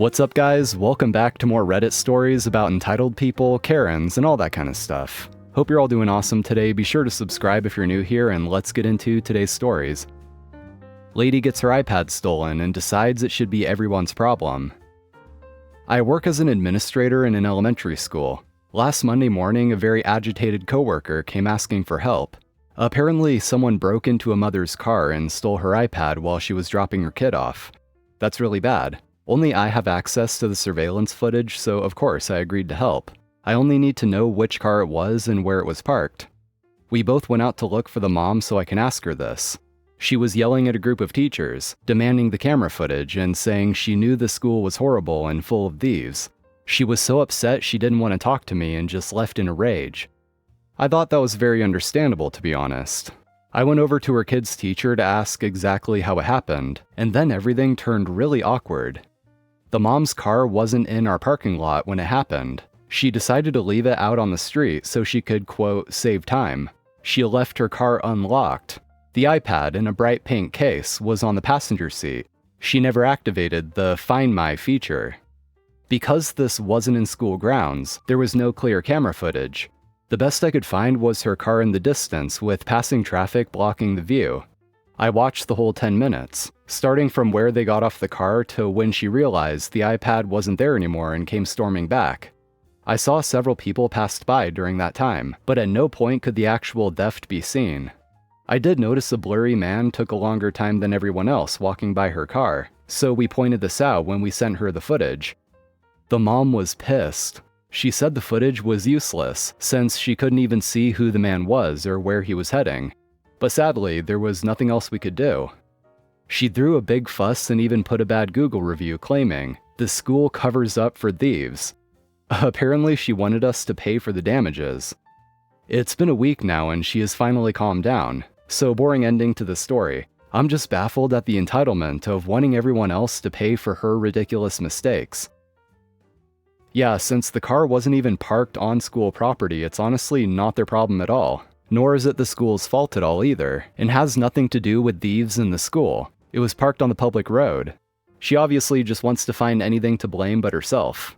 What's up, guys? Welcome back to more Reddit stories about entitled people, Karens, and all that kind of stuff. Hope you're all doing awesome today. Be sure to subscribe if you're new here, and let's get into today's stories. Lady gets her iPad stolen and decides it should be everyone's problem. I work as an administrator in an elementary school. Last Monday morning, a very agitated coworker came asking for help. Apparently, someone broke into a mother's car and stole her iPad while she was dropping her kid off. That's really bad. Only I have access to the surveillance footage, so of course I agreed to help. I only need to know which car it was and where it was parked. We both went out to look for the mom so I can ask her this. She was yelling at a group of teachers, demanding the camera footage and saying she knew the school was horrible and full of thieves. She was so upset she didn't want to talk to me and just left in a rage. I thought that was very understandable, to be honest. I went over to her kid's teacher to ask exactly how it happened, and then everything turned really awkward. The mom's car wasn't in our parking lot when it happened. She decided to leave it out on the street so she could, quote, save time. She left her car unlocked. The iPad in a bright pink case was on the passenger seat. She never activated the Find My feature. Because this wasn't in school grounds, there was no clear camera footage. The best I could find was her car in the distance with passing traffic blocking the view. I watched the whole 10 minutes, starting from where they got off the car to when she realized the iPad wasn't there anymore and came storming back. I saw several people passed by during that time, but at no point could the actual theft be seen. I did notice a blurry man took a longer time than everyone else walking by her car, so we pointed this out when we sent her the footage. The mom was pissed. She said the footage was useless, since she couldn't even see who the man was or where he was heading. But sadly, there was nothing else we could do. She threw a big fuss and even put a bad Google review claiming, "The school covers up for thieves." Apparently, she wanted us to pay for the damages. It's been a week now and she has finally calmed down, so boring ending to the story. I'm just baffled at the entitlement of wanting everyone else to pay for her ridiculous mistakes. Yeah, since the car wasn't even parked on school property, it's honestly not their problem at all. Nor is it the school's fault at all either, and has nothing to do with thieves in the school. It was parked on the public road. She obviously just wants to find anything to blame but herself.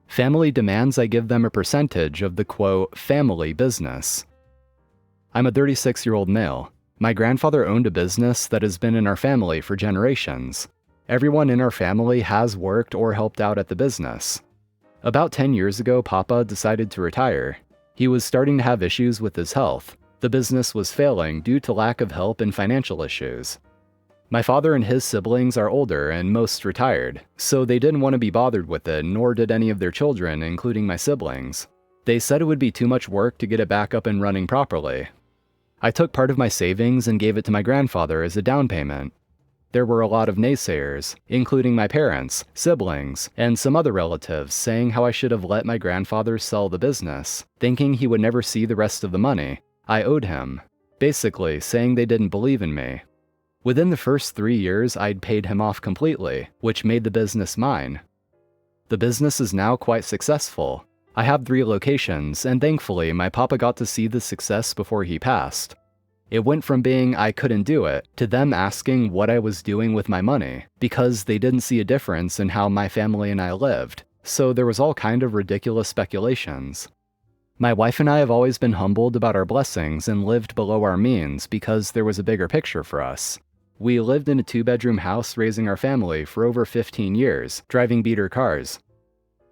Family demands I give them a percentage of the, quote, family business. I'm a 36-year-old male. My grandfather owned a business that has been in our family for generations. Everyone in our family has worked or helped out at the business. About 10 years ago, Papa decided to retire. He was starting to have issues with his health. The business was failing due to lack of help and financial issues. My father and his siblings are older and most retired, so they didn't want to be bothered with it, nor did any of their children, including my siblings. They said it would be too much work to get it back up and running properly. I took part of my savings and gave it to my grandfather as a down payment. There were a lot of naysayers, including my parents, siblings, and some other relatives, saying how I should have let my grandfather sell the business, thinking he would never see the rest of the money I owed him, basically saying they didn't believe in me. Within the first 3 years, I'd paid him off completely, which made the business mine. The business is now quite successful. I have 3 locations, and thankfully, my papa got to see the success before he passed. It went from being I couldn't do it, to them asking what I was doing with my money, because they didn't see a difference in how my family and I lived, so there was all kind of ridiculous speculations. My wife and I have always been humbled about our blessings and lived below our means because there was a bigger picture for us. We lived in a 2-bedroom house raising our family for over 15 years, driving beater cars.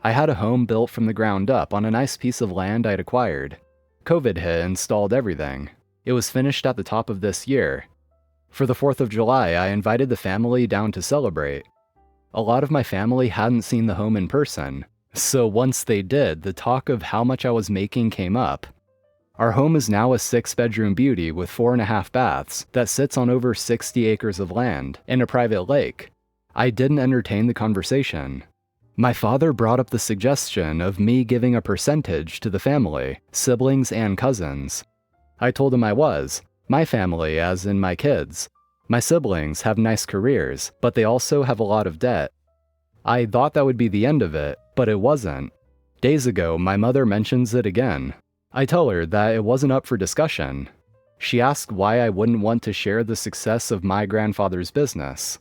I had a home built from the ground up on a nice piece of land I'd acquired. COVID hit and stalled everything. It was finished at the top of this year. For the 4th of July, I invited the family down to celebrate. A lot of my family hadn't seen the home in person, so once they did, the talk of how much I was making came up. Our home is now a 6-bedroom beauty with 4.5 baths that sits on over 60 acres of land and a private lake. I didn't entertain the conversation. My father brought up the suggestion of me giving a percentage to the family, siblings and cousins. I told him I was. My family, as in my kids. My siblings have nice careers, but they also have a lot of debt. I thought that would be the end of it, but it wasn't. Days ago, my mother mentions it again. I tell her that it wasn't up for discussion. She asked why I wouldn't want to share the success of my grandfather's business.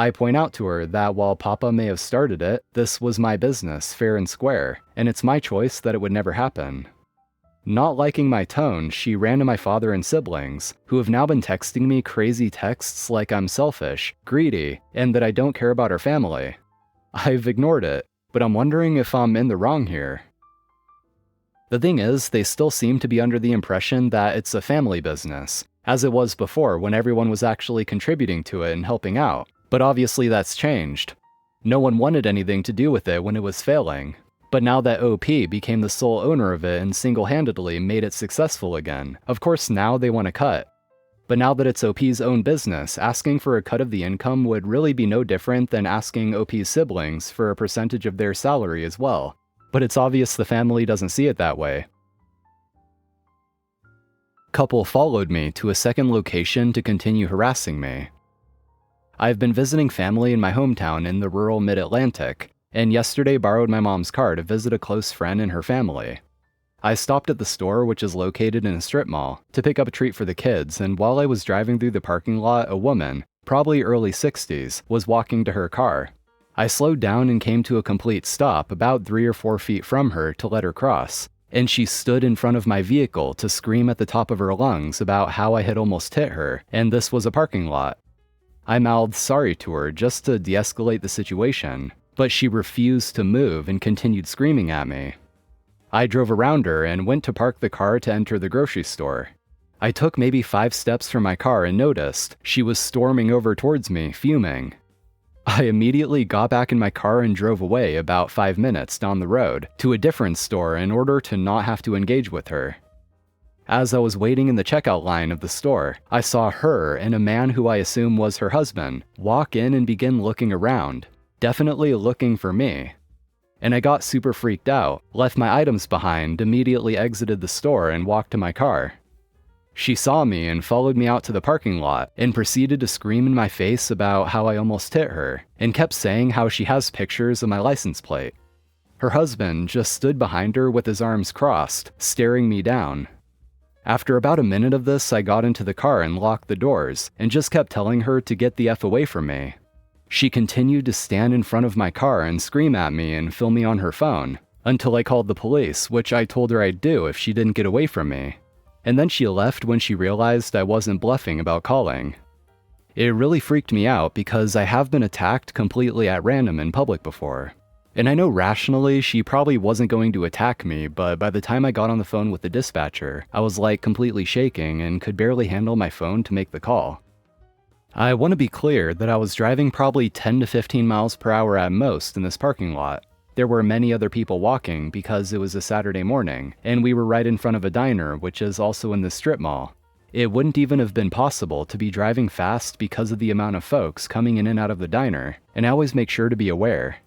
I point out to her that while Papa may have started it, this was my business, fair and square, and it's my choice that it would never happen. Not liking my tone, she ran to my father and siblings, who have now been texting me crazy texts like I'm selfish, greedy, and that I don't care about our family. I've ignored it, but I'm wondering if I'm in the wrong here. The thing is, they still seem to be under the impression that it's a family business, as it was before when everyone was actually contributing to it and helping out. But obviously that's changed. No one wanted anything to do with it when it was failing. But now that OP became the sole owner of it and single-handedly made it successful again, of course now they want a cut. But now that it's OP's own business, asking for a cut of the income would really be no different than asking OP's siblings for a percentage of their salary as well. But it's obvious the family doesn't see it that way. Couple followed me to a second location to continue harassing me. I've been visiting family in my hometown in the rural mid-Atlantic, and yesterday borrowed my mom's car to visit a close friend and her family. I stopped at the store, which is located in a strip mall, to pick up a treat for the kids, and while I was driving through the parking lot, a woman, probably early 60s, was walking to her car. I slowed down and came to a complete stop about 3 or 4 feet from her to let her cross, and she stood in front of my vehicle to scream at the top of her lungs about how I had almost hit her, and this was a parking lot. I mouthed sorry to her just to de-escalate the situation, but she refused to move and continued screaming at me. I drove around her and went to park the car to enter the grocery store. I took maybe 5 steps from my car and noticed she was storming over towards me, fuming. I immediately got back in my car and drove away about 5 minutes down the road to a different store in order to not have to engage with her. As I was waiting in the checkout line of the store, I saw her and a man who I assume was her husband walk in and begin looking around, definitely looking for me. And I got super freaked out, left my items behind, immediately exited the store and walked to my car. She saw me and followed me out to the parking lot and proceeded to scream in my face about how I almost hit her and kept saying how she has pictures of my license plate. Her husband just stood behind her with his arms crossed, staring me down. After about a minute of this, I got into the car and locked the doors and just kept telling her to get the F away from me. She continued to stand in front of my car and scream at me and film me on her phone, until I called the police, which I told her I'd do if she didn't get away from me. And then she left when she realized I wasn't bluffing about calling. It really freaked me out because I have been attacked completely at random in public before. And I know rationally she probably wasn't going to attack me, but by the time I got on the phone with the dispatcher, I was like completely shaking and could barely handle my phone to make the call. I want to be clear that I was driving probably 10 to 15 miles per hour at most in this parking lot. There were many other people walking because it was a Saturday morning, and we were right in front of a diner, which is also in the strip mall. It wouldn't even have been possible to be driving fast because of the amount of folks coming in and out of the diner, and I always make sure to be aware.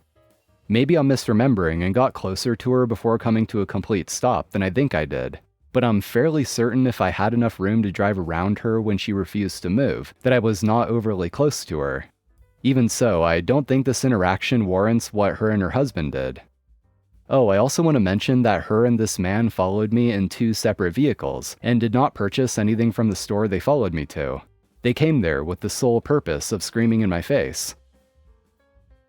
Maybe I'm misremembering and got closer to her before coming to a complete stop than I think I did, but I'm fairly certain if I had enough room to drive around her when she refused to move, that I was not overly close to her. Even so, I don't think this interaction warrants what her and her husband did. Oh, I also want to mention that her and this man followed me in 2 separate vehicles and did not purchase anything from the store they followed me to. They came there with the sole purpose of screaming in my face.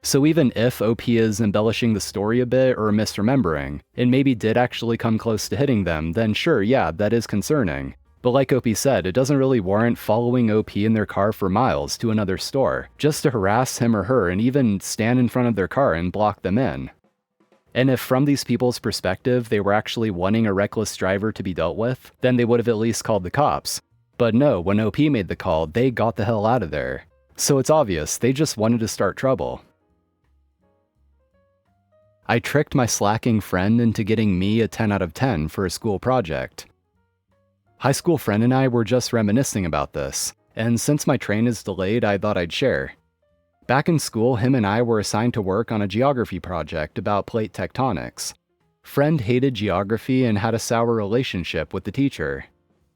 So even if OP is embellishing the story a bit or misremembering, and maybe did actually come close to hitting them, then sure, yeah, that is concerning. But like OP said, it doesn't really warrant following OP in their car for miles to another store, just to harass him or her and even stand in front of their car and block them in. And if from these people's perspective they were actually wanting a reckless driver to be dealt with, then they would have at least called the cops. But no, when OP made the call, they got the hell out of there. So it's obvious, they just wanted to start trouble. I tricked my slacking friend into getting me a 10 out of 10 for a school project. High school friend and I were just reminiscing about this, and since my train is delayed, I thought I'd share. Back in school, him and I were assigned to work on a geography project about plate tectonics. Friend hated geography and had a sour relationship with the teacher.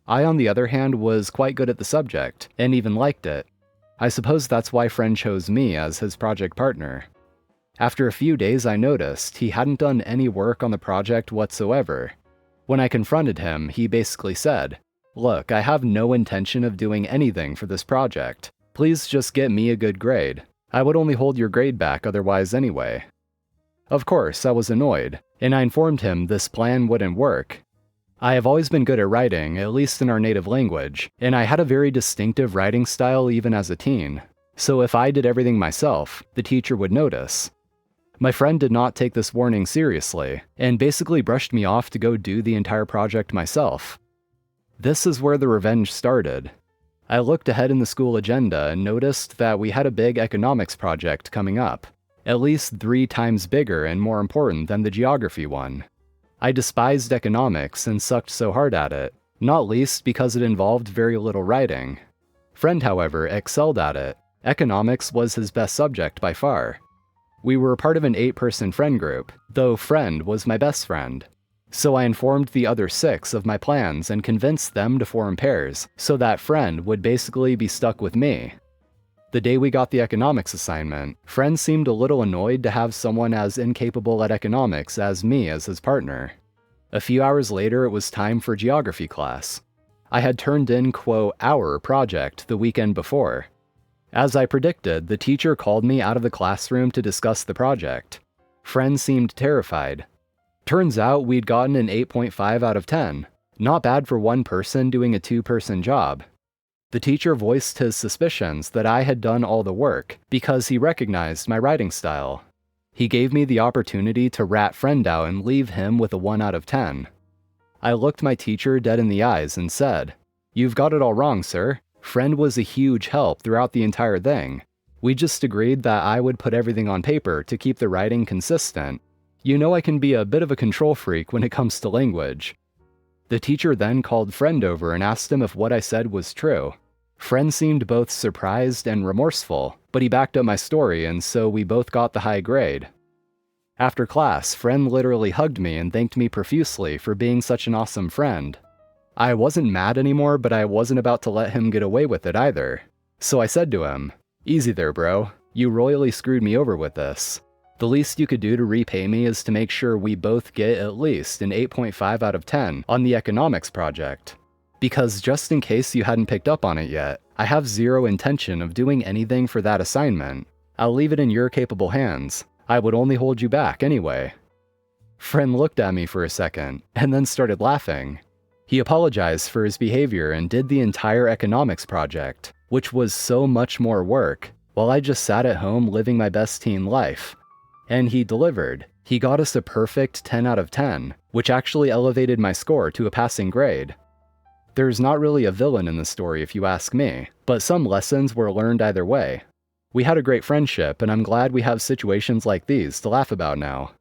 I, on the other hand, was quite good at the subject, and even liked it. I suppose that's why friend chose me as his project partner. After a few days, I noticed he hadn't done any work on the project whatsoever. When I confronted him, he basically said, "Look, I have no intention of doing anything for this project. Please just get me a good grade." I would only hold your grade back otherwise anyway. Of course, I was annoyed, and I informed him this plan wouldn't work. I have always been good at writing, at least in our native language, and I had a very distinctive writing style even as a teen. So if I did everything myself, the teacher would notice. My friend did not take this warning seriously, and basically brushed me off to go do the entire project myself. This is where the revenge started. I looked ahead in the school agenda and noticed that we had a big economics project coming up, at least 3 times bigger and more important than the geography one. I despised economics and sucked so hard at it, not least because it involved very little writing. Friend, however, excelled at it. Economics was his best subject by far. We were part of an 8-person friend group, though friend was my best friend. So I informed the other 6 of my plans and convinced them to form pairs, so that friend would basically be stuck with me. The day we got the economics assignment, friend seemed a little annoyed to have someone as incapable at economics as me as his partner. A few hours later, it was time for geography class. I had turned in, quote, our project the weekend before. As I predicted, the teacher called me out of the classroom to discuss the project. Friend seemed terrified. Turns out we'd gotten an 8.5 out of 10. Not bad for one person doing a 2-person job. The teacher voiced his suspicions that I had done all the work because he recognized my writing style. He gave me the opportunity to rat friend out and leave him with a 1 out of 10. I looked my teacher dead in the eyes and said, "You've got it all wrong, sir. Friend was a huge help throughout the entire thing. We just agreed that I would put everything on paper to keep the writing consistent. You know I can be a bit of a control freak when it comes to language." The teacher then called friend over and asked him if what I said was true. Friend seemed both surprised and remorseful, but he backed up my story, and so we both got the high grade. After class, friend literally hugged me and thanked me profusely for being such an awesome friend. I wasn't mad anymore, but I wasn't about to let him get away with it either. So I said to him, "Easy there, bro. You royally screwed me over with this. The least you could do to repay me is to make sure we both get at least an 8.5 out of 10 on the economics project. Because just in case you hadn't picked up on it yet, I have zero intention of doing anything for that assignment. I'll leave it in your capable hands. I would only hold you back anyway." Friend looked at me for a second, and then started laughing. He apologized for his behavior and did the entire economics project, which was so much more work, while I just sat at home living my best teen life. And he delivered. He got us a perfect 10 out of 10, which actually elevated my score to a passing grade. There's not really a villain in the story if you ask me, but some lessons were learned either way. We had a great friendship, and I'm glad we have situations like these to laugh about now.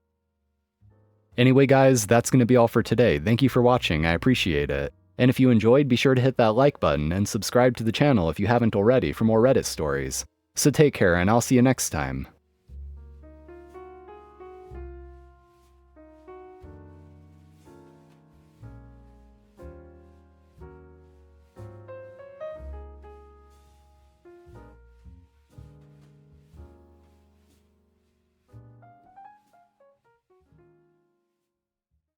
Anyway guys, that's going to be all for today. Thank you for watching, I appreciate it. And if you enjoyed, be sure to hit that like button and subscribe to the channel if you haven't already for more Reddit stories. So take care, and I'll see you next time.